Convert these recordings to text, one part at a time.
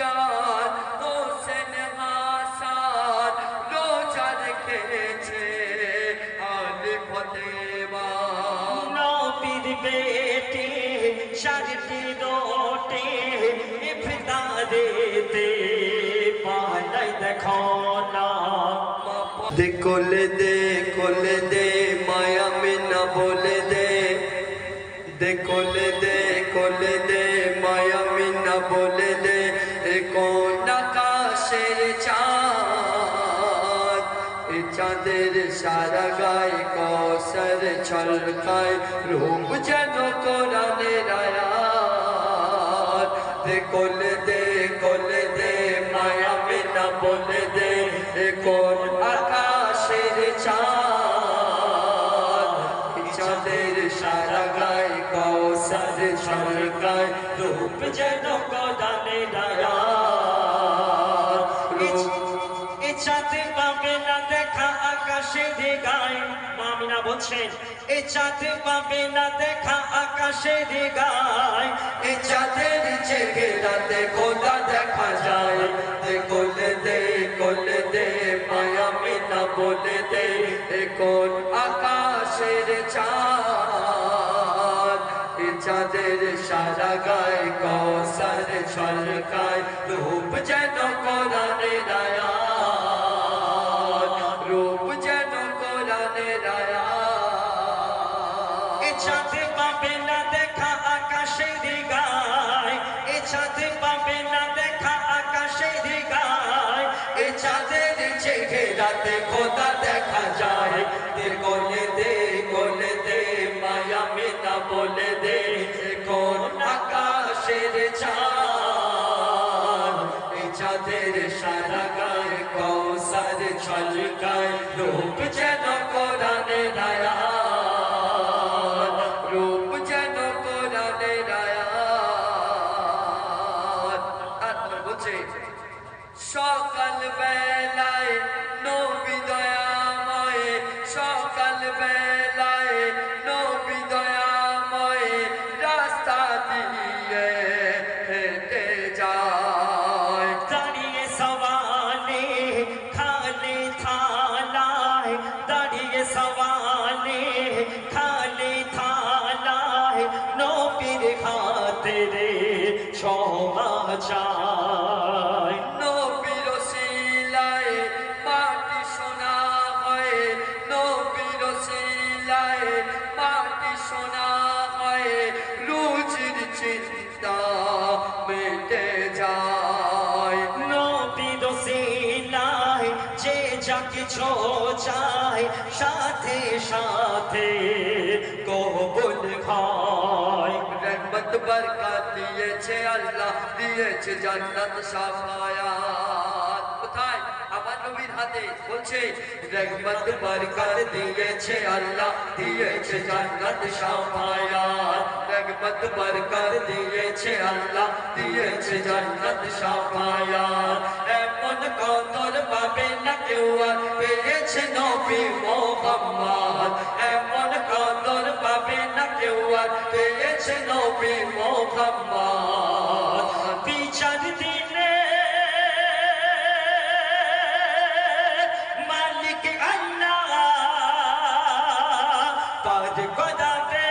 জান হোসেন হাসান রোজা রেখেছে আলী ফাতেমা নবীর বেটি শারটি রোটে ইফতারেতে পালাই দেখো না দে কোলে দে মায়া মিনা বলে দে কোলে দে মায়া মিনা বলে দে কোন আকাশের চাঁদ এ চাঁদের সারা গায়ে কৌসর ছলকায় রূপ যেন কোরআনের আয়াত দে কোলে দে মায়া মিনা বলে দে কোন আকাশের চাঁদ চাঁদের সারা গায়ে কৌসর ছলকায় রূপ যেন কোরআনের আয়াত এ চাঁদ পাবে না দেখা আকাশের গায়ে মামিনা বলছেন এ চাঁদ পাবে না দেখা আকাশের গায়ে এ চাঁদের চেহারাতে খোদা দেখা যায় কোলে দে মায়া মিনা বলে দে কোন আকাশের চাঁদ এ চাঁদের সারা গায়ে কৌসর ছলকায় রূপ যেন কোরআনের আয়াত রূপ যেন কোরআনের আয়াত এ চাঁদ পাবে না দেখা আকাশের গায়ে এ চাঁদ পাবে না দেখা আকাশের গায়ে এ চাঁদের চেহারাতে খোদা দেখা যায় কোলে দে মায়া মিনা বলে দে কোন আকাশের চাঁদ এ চাঁদের সারা গায়ে কৌসর ছলকায় রূপ যেন কোরআনের আয়াত রূপ যেন কোরআনের আয়াত আর বলছে সকাল বেলায় নবী দয়াময় সকাল বেলায় নবী দয়াময় রাস্তা দিয়ে হেঁটে যায় দাঁড়িয়ে সওয়ালে খালি থালায় দাঁড়িয়ে সওয়ালে খালি থালায় নবীর খাতিরে ক্ষমা চায় নবীর শিলায় মাটি সোনা হয় নবীর শিলায় মাটি সোনা হয় রুজির চিন্তা মেটে যায় নবীর সিনায় যে যা কিছু চায় সাথে সাথে কবুল হয় রহমত বরকত দিয়েছে আল্লাহ দিয়েছে জান্নাত সাফায়াত কোথায় আমার নবীর হাতে বলছে রহমত বরকত দিয়েছে আল্লাহ দিয়েছে জান্নাত সাফায়াত রহমত বরকত দিয়েছে আল্লাহ দিয়েছে জান্নাত সাফায়াত এমন কদর পাবে না কেউ আর পেয়েছে নবী মুহাম্মদ এমন কদর পাবে না কেউ আর পেয়েছে নবী মুহাম্মদ বিচার দিনে মালিক আল্লাহ পার করাবে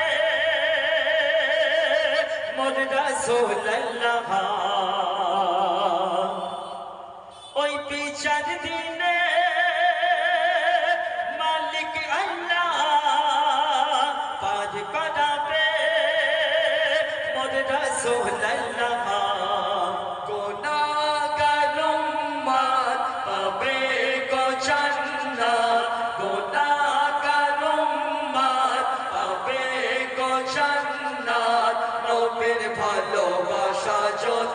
মোর রাসূলুল্লাহ ওই বিচার দিনে মালিক আল্লাহ পার করাবে মোর রাসূলুল্লাহ গুনাহগার উম্মত পাবে গো জান্নাত গুনাহগার উম্মত পাবে গো জান্নাত নবীর ভালোবাসা যদি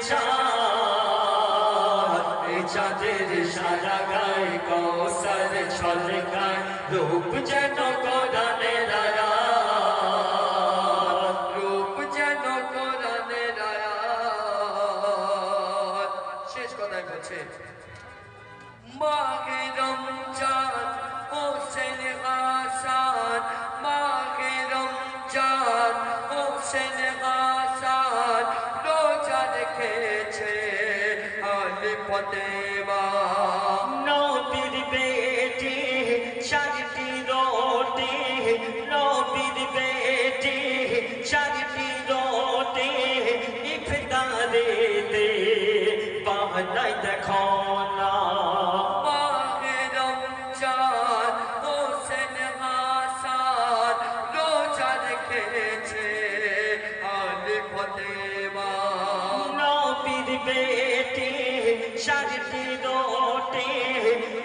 চাঁদ এ চাঁদের সারা গায়ে কৌসার ছলকায় রূপ যেন কোরআনের আয়াত রূপ যেন কোরআনের আয়াত শেষ কথায় বলছে মাহে রমজান হোসেন হাসান মাহে রমজান হোসেন হাসান রোজা রেখেছে আলী ফতেমা নবীর বেটি চারটি রোটি নবীর বেটি চারটি রোটি ইফতারেতে বাহানায় দেখো না মাহে রমজান হোসেন হাসান রোজা রেখেছে আলী ফতেমা নবীর বেটি চারটি রোটি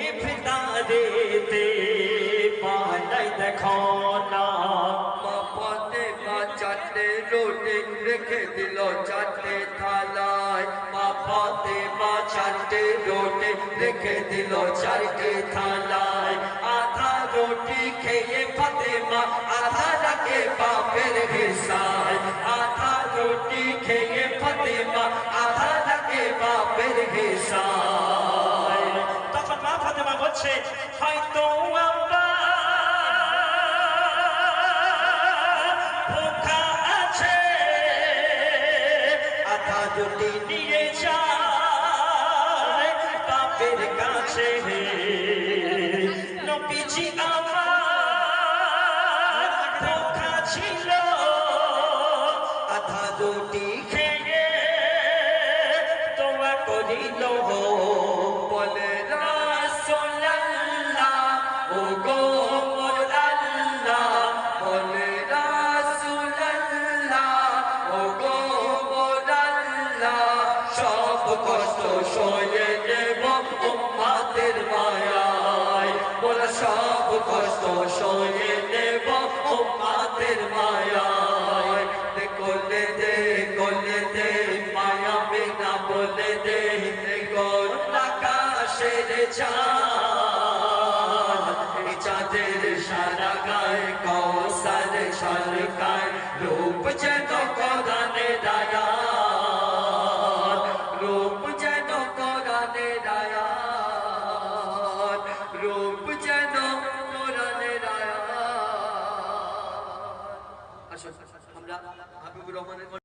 ইফতারেতে বাহানায় দেখো না মা ফতেমা চারটে রুটি রেখে দিল চারটে থালায় মা ফাতেমা চারটে রুটি রেখে দিল চারটে থালায় আধা রুটি খেয়ে ফাতেমা আধা রাখে বাপের হিসায় আধা রুটি খেয়ে ফাতেমা আধা রাখে বাপের হিসায় তখন মা ফাতেমা বলছে হয়তো আমরা ভুখা আছে আধা রুটি নিয়ে যায় বাপের কাছে নবীজি আমার ভুখা ছিল আধা রুটি খেয়ে দোয়া করিল বলে রাসূলুল্লাহ ও গো মোর আল্লাহ বলে রাসূলুল্লাহ ও গো মোর আল্লাহ সব কষ্ট সয়ে নেব উম্মতের মায়ায় মোরা সব কষ্ট সয়ে নেব উম্মতের মায়ায় কোলে দে মায়া বিনা বলে দে গোর আকাশের চাঁদ এই চাঁদের সারা গায়ে কৌসার ছলকায় রূপ যেন কোরআনের আয়াত রূপ যেন কোরআনের আয়াত রূপ যেন কোরআনের আয়াত আসুন আমরা হাবিবুর রহমানের